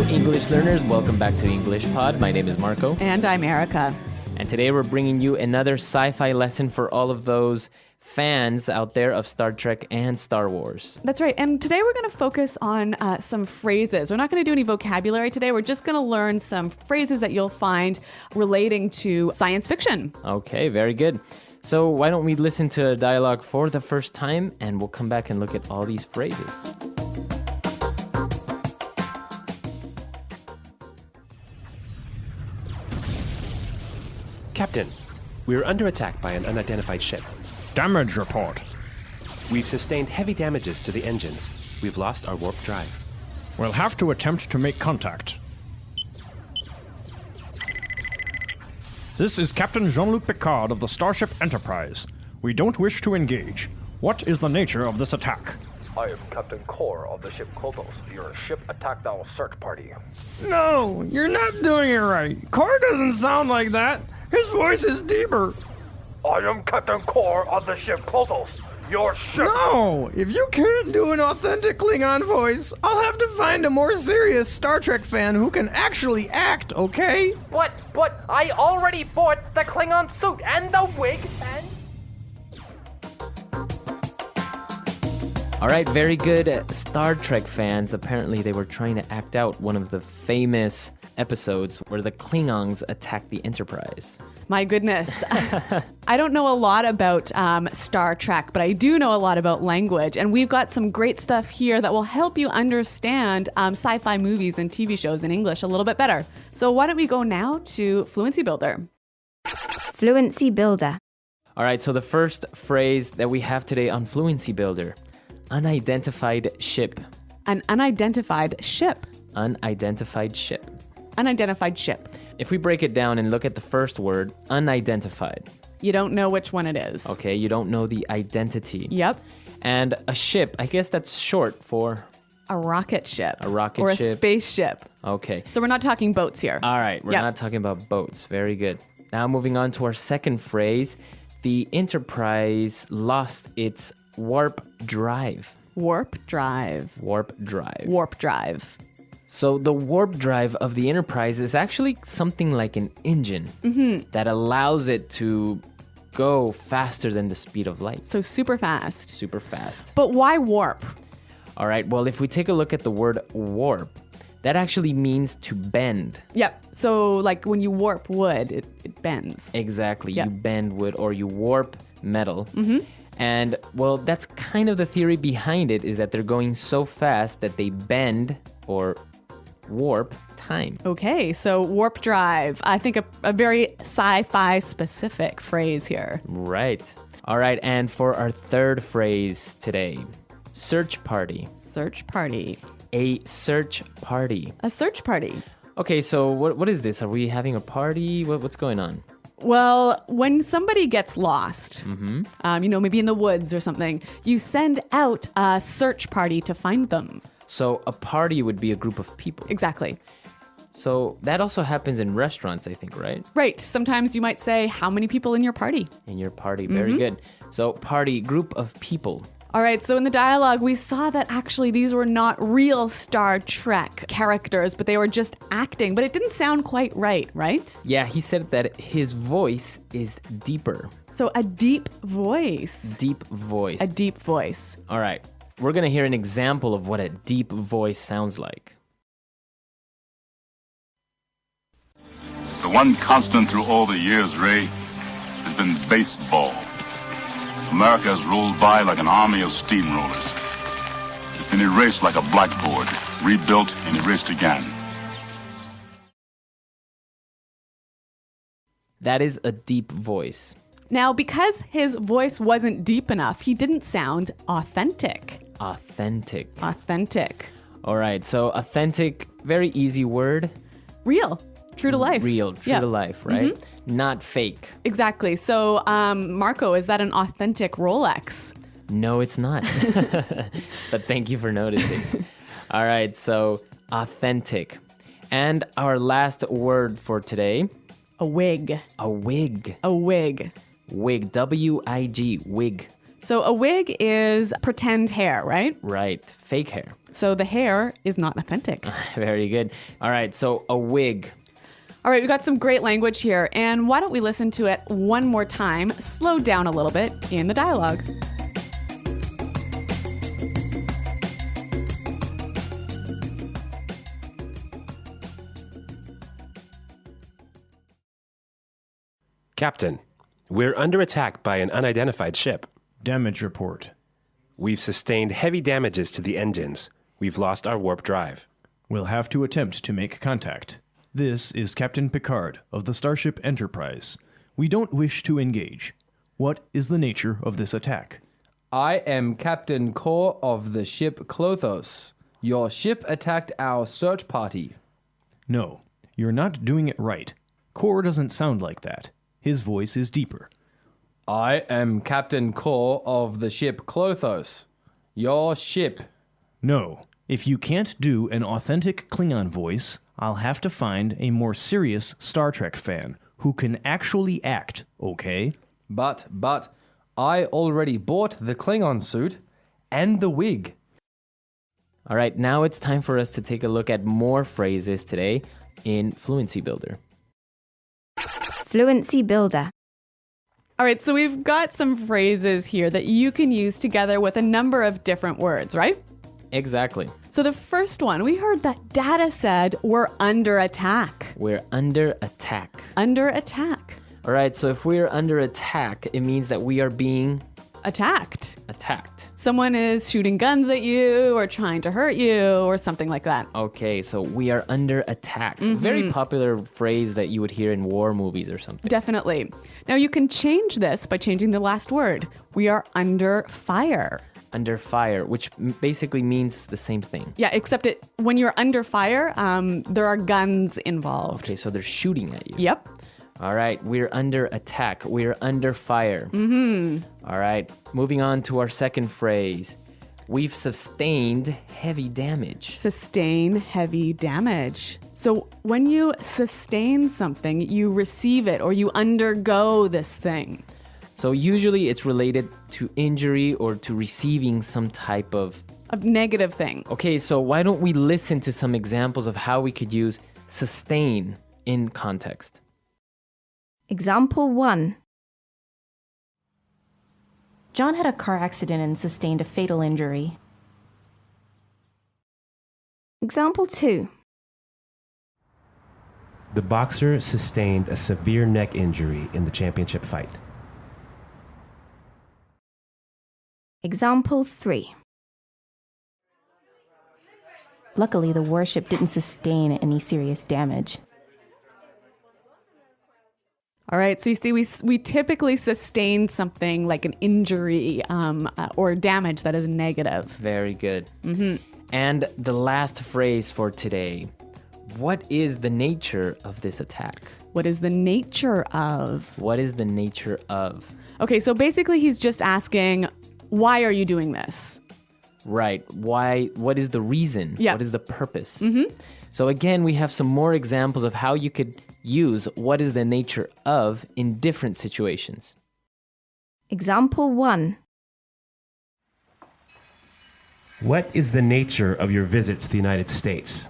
English learners. Welcome back to English Pod. My name is Marco. And I'm Erica. And today we're bringing you another sci-fi lesson for all of those fans out there of Star Trek and Star Wars. That's right. And today we're going to focus on some phrases. We're not going to do any vocabulary today. We're just going to learn some phrases that you'll find relating to science fiction. Okay, very good. So why don't we listen to a dialogue for the first time, and we'll come back and look at all these phrases. Captain, we are under attack by an unidentified ship. Damage report. We've sustained heavy damages to the engines. We've lost our warp drive. We'll have to attempt to make contact. This is Captain Jean-Luc Picard of the Starship Enterprise. We don't wish to engage. What is the nature of this attack? I am Captain Core of the ship Kotos. Your ship attacked our search party. No, you're not doing it right. Core doesn't sound like that. His voice is deeper. I am Captain Core of the ship Kotos. Your ship... No, if you can't do an authentic Klingon voice, I'll have to find a more serious Star Trek fan who can actually act, okay? But I already bought the Klingon suit and the wig and... All right, very good. Star Trek fans, apparently they were trying to act out one of the famous episodes where the Klingons attacked the Enterprise. My goodness. I don't know a lot about Star Trek, but I do know a lot about language. And we've got some great stuff here that will help you understand sci-fi movies and TV shows in English a little bit better. So why don't we go now to Fluency Builder? Fluency Builder. All right, so the first phrase that we have today on Fluency Builder, unidentified ship. An unidentified ship. Unidentified ship. Unidentified ship. If we break it down and look at the first word, unidentified. You don't know which one it is. Okay, you don't know the identity. Yep. And a ship, I guess that's short for... A rocket ship. A rocket or ship. Or a spaceship. Okay. So we're not talking boats here. All right, we're not talking about boats. Very good. Now moving on to our second phrase, the Enterprise lost its warp drive. Warp drive. Warp drive. Warp drive. So the warp drive of the Enterprise is actually something like an engine that allows it to go faster than the speed of light. So super fast. Super fast. But why warp? All right, well, if we take a look at the word warp, that actually means to bend. Yep. So like when you warp wood, it bends. Exactly. Yep. You bend wood or you warp metal. And, well, that's kind of the theory behind it, is that they're going so fast that they bend or warp time. Okay, so warp drive. I think a very sci-fi specific phrase here. Right. All right, and for our third phrase today, search party. Search party. A search party. A search party. Okay, so what is this? Are we having a party? What's going on? Well, when somebody gets lost, maybe in the woods or something, you send out a search party to find them. So a party would be a group of people. Exactly. So that also happens in restaurants, I think, right? Right. Sometimes you might say, how many people in your party? In your party. Very good. So party, group of people. All right, so in the dialogue, we saw that actually these were not real Star Trek characters, but they were just acting. But it didn't sound quite right, right? Yeah, he said that his voice is deeper. So a deep voice. Deep voice. A deep voice. All right, we're going to hear an example of what a deep voice sounds like. The one constant through all the years, Ray, has been baseball. America has rolled by like an army of steamrollers. It's been erased like a blackboard, rebuilt and erased again. That is a deep voice. Now, because his voice wasn't deep enough, he didn't sound authentic. Authentic. Authentic. All right, so authentic, very easy word. Real. True to life. Real, true to life, right? Not fake. Exactly. So, Marco, is that an authentic Rolex? No, it's not. But thank you for noticing. All right, so authentic. And our last word for today. A wig. A wig. A wig. Wig. W-I-G. Wig. So a wig is pretend hair, right? Right. Fake hair. So the hair is not authentic. Very good. All right, so a wig. All right, we've got some great language here. And why don't we listen to it one more time, slow down a little bit in the dialogue. Captain, we're under attack by an unidentified ship. Damage report. We've sustained heavy damages to the engines. We've lost our warp drive. We'll have to attempt to make contact. This is Captain Picard of the Starship Enterprise. We don't wish to engage. What is the nature of this attack? I am Captain Kor of the ship Klothos. Your ship attacked our search party. No, you're not doing it right. Kor doesn't sound like that. His voice is deeper. I am Captain Kor of the ship Klothos. Your ship. No, if you can't do an authentic Klingon voice, I'll have to find a more serious Star Trek fan who can actually act, okay? But, I already bought the Klingon suit and the wig. All right, now it's time for us to take a look at more phrases today in Fluency Builder. Fluency Builder. All right, so we've got some phrases here that you can use together with a number of different words, right? Exactly. So the first one, we heard that Data said we're under attack. We're under attack. Under attack. All right, so if we're under attack, it means that we are being Attacked. attacked. Someone is shooting guns at you or trying to hurt you or something like that. Okay, so we are under attack. Very popular phrase that you would hear in war movies or something. Definitely. Now you can change this by changing the last word. We are under fire. Under fire, which basically means the same thing. Yeah, except when you're under fire, there are guns involved. Okay, so they're shooting at you. Yep. All right, we're under attack. We're under fire. All right, moving on to our second phrase. We've sustained heavy damage. Sustain heavy damage. So when you sustain something, you receive it or you undergo this thing. So usually it's related to injury or to receiving some type of... A negative thing. Okay, so why don't we listen to some examples of how we could use sustain in context? Example 1. John had a car accident and sustained a fatal injury. Example 2. The boxer sustained a severe neck injury in the championship fight. Example 3. Luckily, the warship didn't sustain any serious damage. All right, so you see, we typically sustain something like an injury or damage that is negative. Very good. And the last phrase for today. What is the nature of this attack? What is the nature of? What is the nature of? Okay, so basically he's just asking, why are you doing this? Right. Why? What is the reason? Yeah. What is the purpose? So again, we have some more examples of how you could use what is the nature of in different situations. Example 1. What is the nature of your visit to the United States?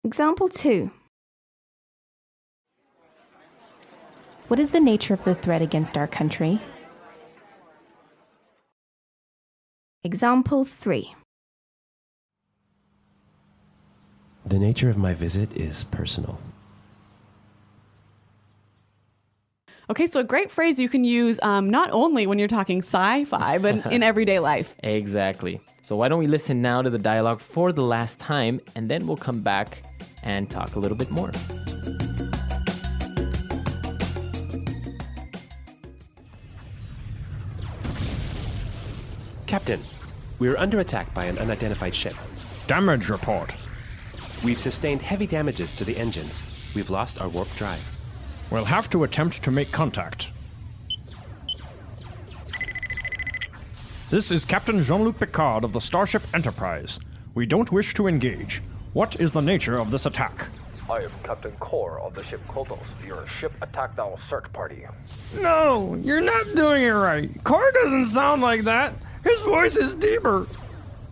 Example 2. What is the nature of the threat against our country? Example 3. The nature of my visit is personal. Okay, so a great phrase you can use not only when you're talking sci-fi, but in everyday life. Exactly. So why don't we listen now to the dialogue for the last time, and then we'll come back and talk a little bit more. Captain, we're under attack by an unidentified ship. Damage report. We've sustained heavy damages to the engines. We've lost our warp drive. We'll have to attempt to make contact. This is Captain Jean-Luc Picard of the Starship Enterprise. We don't wish to engage. What is the nature of this attack? I am Captain Core of the ship Kotos, your ship attack down search party. No, you're not doing it right. Core doesn't sound like that. His voice is deeper.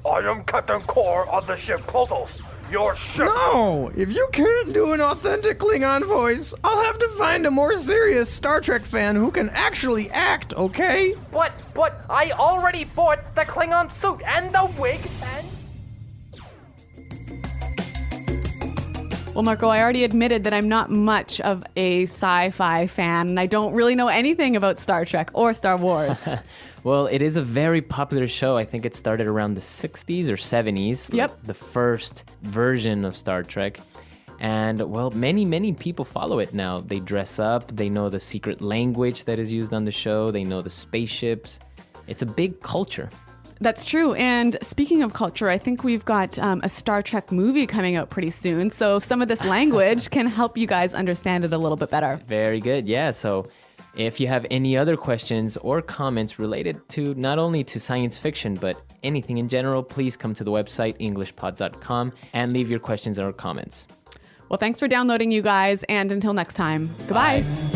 I am Captain Core of the ship Kotos, your ship... No! If you can't do an authentic Klingon voice, I'll have to find a more serious Star Trek fan who can actually act, okay? But I already bought the Klingon suit and the wig and... Well, Marco, I already admitted that I'm not much of a sci-fi fan, and I don't really know anything about Star Trek or Star Wars. Well, it is a very popular show. I think it started around the 60s or 70s. Yep. The first version of Star Trek. And, well, many people follow it now. They dress up. They know the secret language that is used on the show. They know the spaceships. It's a big culture. That's true. And speaking of culture, I think we've got a Star Trek movie coming out pretty soon. So some of this language can help you guys understand it a little bit better. Very good. Yeah. So if you have any other questions or comments related to not only to science fiction, but anything in general, please come to the website, englishpod.com, and leave your questions or comments. Well, thanks for downloading, you guys. And until next time, goodbye. Bye.